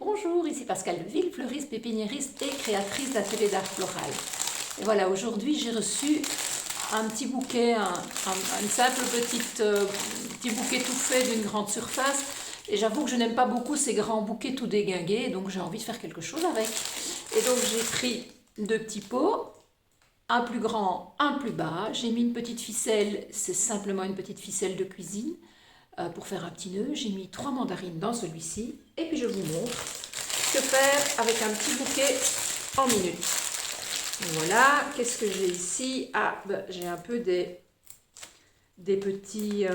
Bonjour, ici Pascal Deville, fleuriste, pépiniériste et créatrice d'ateliers d'art floral. Et voilà, aujourd'hui j'ai reçu un petit bouquet, une simple petit bouquet tout fait d'une grande surface. Et j'avoue que je n'aime pas beaucoup ces grands bouquets tout déglingués, donc j'ai envie de faire quelque chose avec. Et donc j'ai pris deux petits pots, un plus grand, un plus bas. J'ai mis une petite ficelle, c'est simplement une petite ficelle de cuisine. Pour faire un petit nœud, j'ai mis 3 mandarines dans celui-ci et puis je vous montre que faire avec un petit bouquet en minutes. Voilà, qu'est-ce que j'ai ici? J'ai un peu des petits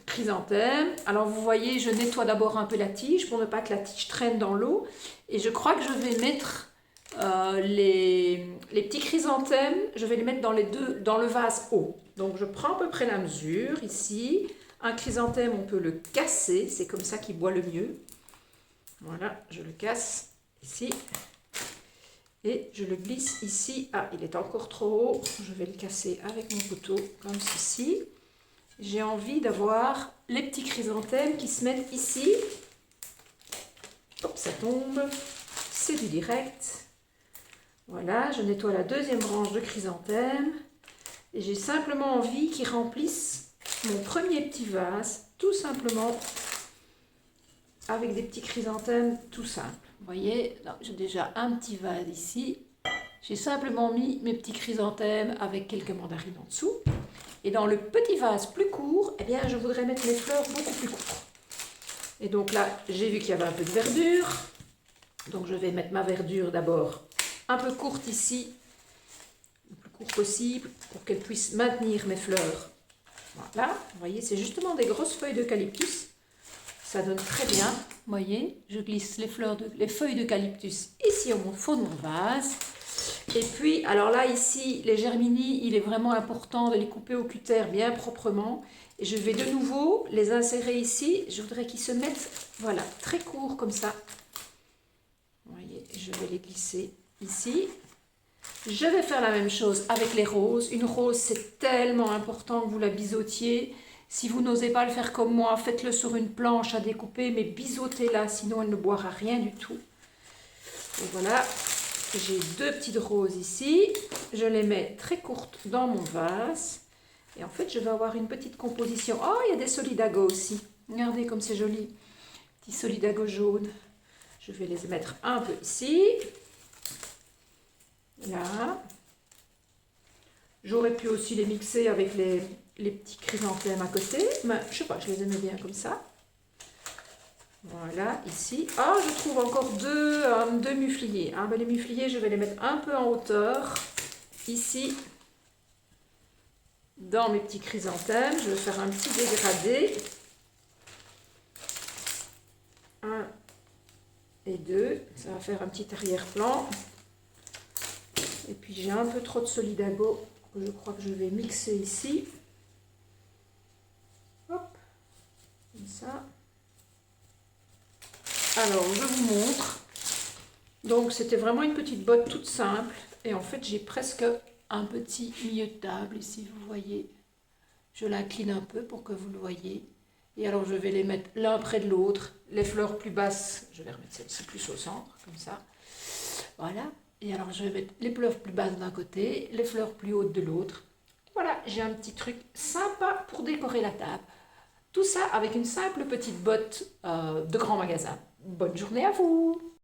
chrysanthèmes. Alors vous voyez, je nettoie d'abord un peu la tige pour ne pas que la tige traîne dans l'eau et je crois que je vais mettre les petits chrysanthèmes, je vais les mettre dans le vase haut. Donc je prends à peu près la mesure ici. Un chrysanthème, on peut le casser, c'est comme ça qu'il boit le mieux. Voilà, je le casse ici. Et je le glisse ici. Ah, il est encore trop haut. Je vais le casser avec mon couteau, comme ceci. J'ai envie d'avoir les petits chrysanthèmes qui se mettent ici. Hop, ça tombe. C'est du direct. Voilà, je nettoie la deuxième branche de chrysanthème. Et j'ai simplement envie qu'ils remplissent mon premier petit vase, tout simplement, avec des petits chrysanthèmes tout simples. Vous voyez, j'ai déjà un petit vase ici. J'ai simplement mis mes petits chrysanthèmes avec quelques mandarines en dessous. Et dans le petit vase plus court, eh bien, je voudrais mettre mes fleurs beaucoup plus courtes. Et donc là, j'ai vu qu'il y avait un peu de verdure. Donc je vais mettre ma verdure d'abord un peu courte ici, le plus court possible, pour qu'elle puisse maintenir mes fleurs. Voilà, vous voyez, c'est justement des grosses feuilles d'eucalyptus. Ça donne très bien. Vous voyez, je glisse les feuilles d'eucalyptus ici au fond de mon vase. Et puis, alors là, ici, les germinis, il est vraiment important de les couper au cutter bien proprement. Et je vais de nouveau les insérer ici. Je voudrais qu'ils se mettent, voilà, très courts comme ça. Vous voyez, je vais les glisser ici. Je vais faire la même chose avec les roses. Une rose, c'est tellement important que vous la biseautiez. Si vous n'osez pas le faire comme moi, faites-le sur une planche à découper, mais biseautez-la, sinon elle ne boira rien du tout. Et voilà, j'ai deux petites roses ici. Je les mets très courtes dans mon vase. Et en fait, je vais avoir une petite composition. Oh, il y a des solidago aussi. Regardez comme c'est joli. Petits solidago jaunes. Je vais les mettre un peu ici. Là, j'aurais pu aussi les mixer avec les petits chrysanthèmes à côté, mais je sais pas, je les aimais bien comme ça. Voilà, ici. Ah, je trouve encore deux mufliers. Ah, ben les mufliers, je vais les mettre un peu en hauteur, ici, dans mes petits chrysanthèmes. Je vais faire un petit dégradé. 1 et 2, ça va faire un petit arrière-plan. Et puis j'ai un peu trop de solidago que je crois que je vais mixer ici. Hop, comme ça. Alors je vous montre. Donc c'était vraiment une petite botte toute simple. Et en fait j'ai presque un petit milieu de table ici, vous voyez. Je l'incline un peu pour que vous le voyez. Et alors je vais les mettre l'un près de l'autre. Les fleurs plus basses, je vais remettre celle-ci plus au centre, comme ça. Voilà. Et alors je vais mettre les fleurs plus basses d'un côté, les fleurs plus hautes de l'autre. Voilà, j'ai un petit truc sympa pour décorer la table. Tout ça avec une simple petite botte de grand magasin. Bonne journée à vous!